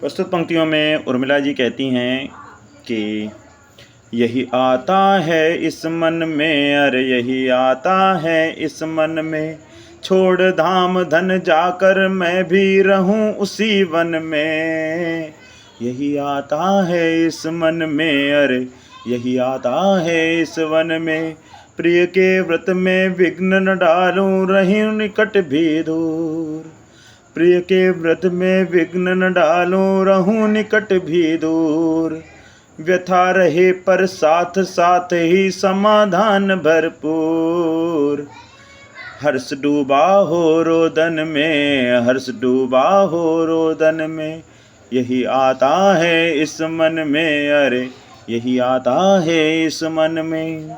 प्रस्तुत पंक्तियों में उर्मिला जी कहती हैं कि यही आता है इस मन में, अरे यही आता है इस मन में, छोड़ धाम धन जाकर मैं भी रहूं उसी वन में। यही आता है इस मन में, अरे यही आता है इस वन में, प्रिय के व्रत में विघ्न न डालूं रहूं निकट भी दूर। प्रिय के व्रत में विघ्न न डालूं रहूं निकट भी दूर। व्यथा रहे पर साथ साथ ही समाधान भरपूर। हर्ष डूबा हो रोदन में, हर्ष डूबा हो रोदन में, यही आता है इस मन में, अरे यही आता है इस मन में।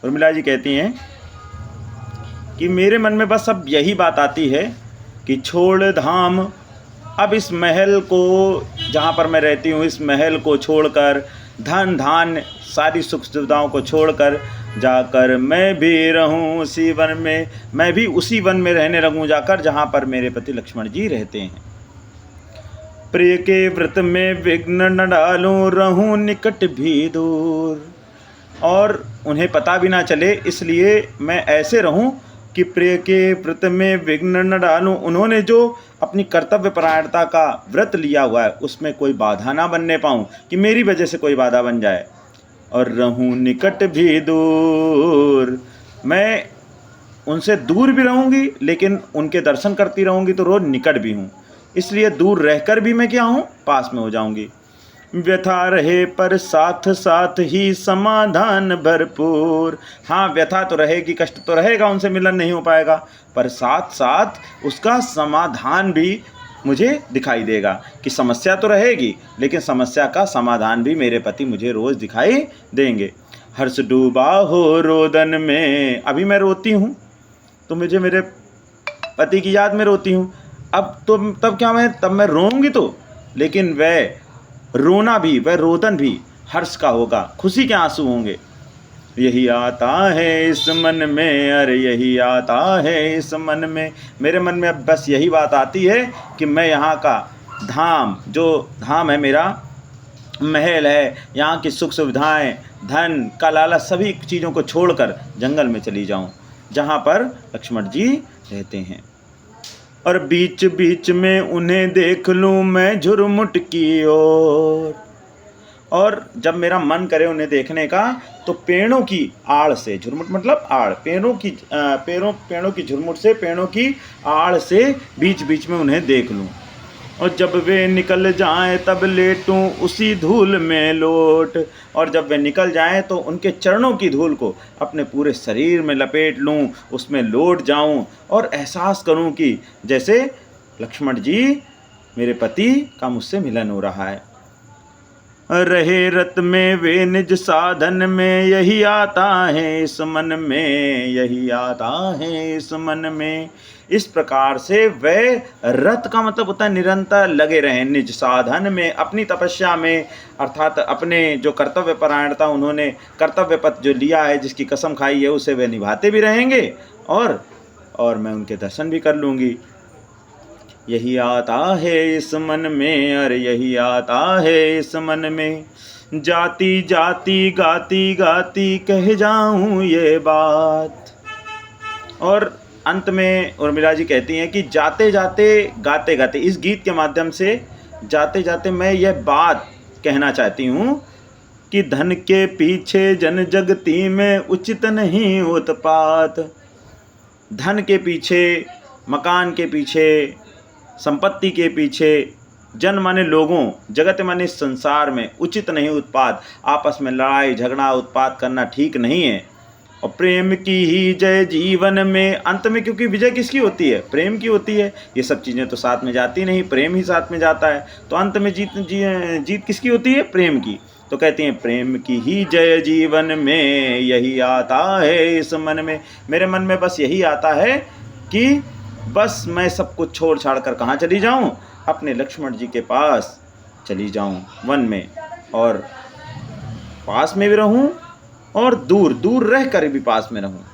उर्मिला जी कहती हैं कि मेरे मन में बस अब यही बात आती है कि छोड़ धाम, अब इस महल को, जहाँ पर मैं रहती हूँ, इस महल को छोड़कर, धन धान सारी सुख सुविधाओं को छोड़कर जाकर मैं भी रहूं उसी वन में, मैं भी उसी वन में रहने लगूं जाकर जहाँ पर मेरे पति लक्ष्मण जी रहते हैं। प्रिय के व्रत में विघ्न न डालूं रहूं निकट भी दूर, और उन्हें पता भी ना चले इसलिए मैं ऐसे रहूं कि प्रिय के व्रत में विघ्न न डालूं। उन्होंने जो अपनी कर्तव्य परायणता का व्रत लिया हुआ है उसमें कोई बाधा ना बनने पाऊं, कि मेरी वजह से कोई बाधा बन जाए। और रहूं निकट भी दूर, मैं उनसे दूर भी रहूंगी लेकिन उनके दर्शन करती रहूंगी तो रोज निकट भी हूँ, इसलिए दूर रहकर भी मैं क्या हूँ, पास में हो जाऊंगी। व्यथा रहे पर साथ साथ ही समाधान भरपूर। हाँ, व्यथा तो रहेगी, कष्ट तो रहेगा, उनसे मिलन नहीं हो पाएगा, पर साथ साथ उसका समाधान भी मुझे दिखाई देगा। कि समस्या तो रहेगी लेकिन समस्या का समाधान भी मेरे पति मुझे रोज़ दिखाई देंगे। हर्ष डूबा हो रोदन में, अभी मैं रोती हूँ तो मुझे मेरे पति की याद में रोती हूँ। अब तो तब क्या, तब मैं रोऊंगी तो, लेकिन वह रोना भी, वह रोदन भी हर्ष का होगा, खुशी के आंसू होंगे। यही आता है इस मन में, अरे यही आता है इस मन में, मेरे मन में अब बस यही बात आती है कि मैं यहाँ का धाम, जो धाम है मेरा, महल है, यहाँ की सुख सुविधाएं, धन का लालच, सभी चीज़ों को छोड़कर जंगल में चली जाऊँ जहाँ पर लक्ष्मण जी रहते हैं। और बीच बीच में उन्हें देख लूँ मैं झुरमुट की ओर, और जब मेरा मन करे उन्हें देखने का तो पेड़ों की आड़ से, झुरमुट मतलब आड़, पेड़ों की झुरमुट से, पेड़ों की आड़ से बीच बीच में उन्हें देख लूँ। और जब वे निकल जाएं तब लेटूं उसी धूल में लोट, और जब वे निकल जाएं तो उनके चरणों की धूल को अपने पूरे शरीर में लपेट लूं, उसमें लोट जाऊं और एहसास करूं कि जैसे लक्ष्मण जी, मेरे पति का मुझसे मिलन हो रहा है। रहे रत में वे निज साधन में, यही आता है इस मन में, यही आता है इस मन में। इस प्रकार से वह रत का मतलब होता है निरंतर लगे रहें निज साधन में, अपनी तपस्या में, अर्थात अपने जो कर्तव्य परायणता, उन्होंने कर्तव्य पथ जो लिया है, जिसकी कसम खाई है, उसे वे निभाते भी रहेंगे और मैं उनके दर्शन भी कर लूँगी। यही आता है इस मन में, अरे यही आता है इस मन में, जाती जाती गाती गाती कह जाऊं ये बात। और अंत में उर्मिला जी कहती हैं कि जाते जाते गाते गाते, इस गीत के माध्यम से जाते जाते मैं यह बात कहना चाहती हूँ कि धन के पीछे जन जगती में उचित नहीं उत्पात। धन के पीछे, मकान के पीछे, संपत्ति के पीछे, जन माने लोगों, जगत माने संसार में उचित नहीं उत्पात, आपस में लड़ाई झगड़ा उत्पात करना ठीक नहीं है। और प्रेम की ही जय जीवन में, अंत में क्योंकि विजय किसकी होती है, प्रेम की होती है। ये सब चीज़ें तो साथ में जाती नहीं, प्रेम ही साथ में जाता है, तो अंत में जीत किसकी होती है, प्रेम की। तो कहती हैं प्रेम की ही जय जीवन में, यही आता है इस मन में। मेरे मन में बस यही आता है कि बस मैं सब कुछ छोड़ छाड़ कर कहाँ चली जाऊँ, अपने लक्ष्मण जी के पास चली जाऊँ वन में, और पास में भी रहूँ और दूर दूर रह कर भी पास में रहूँ।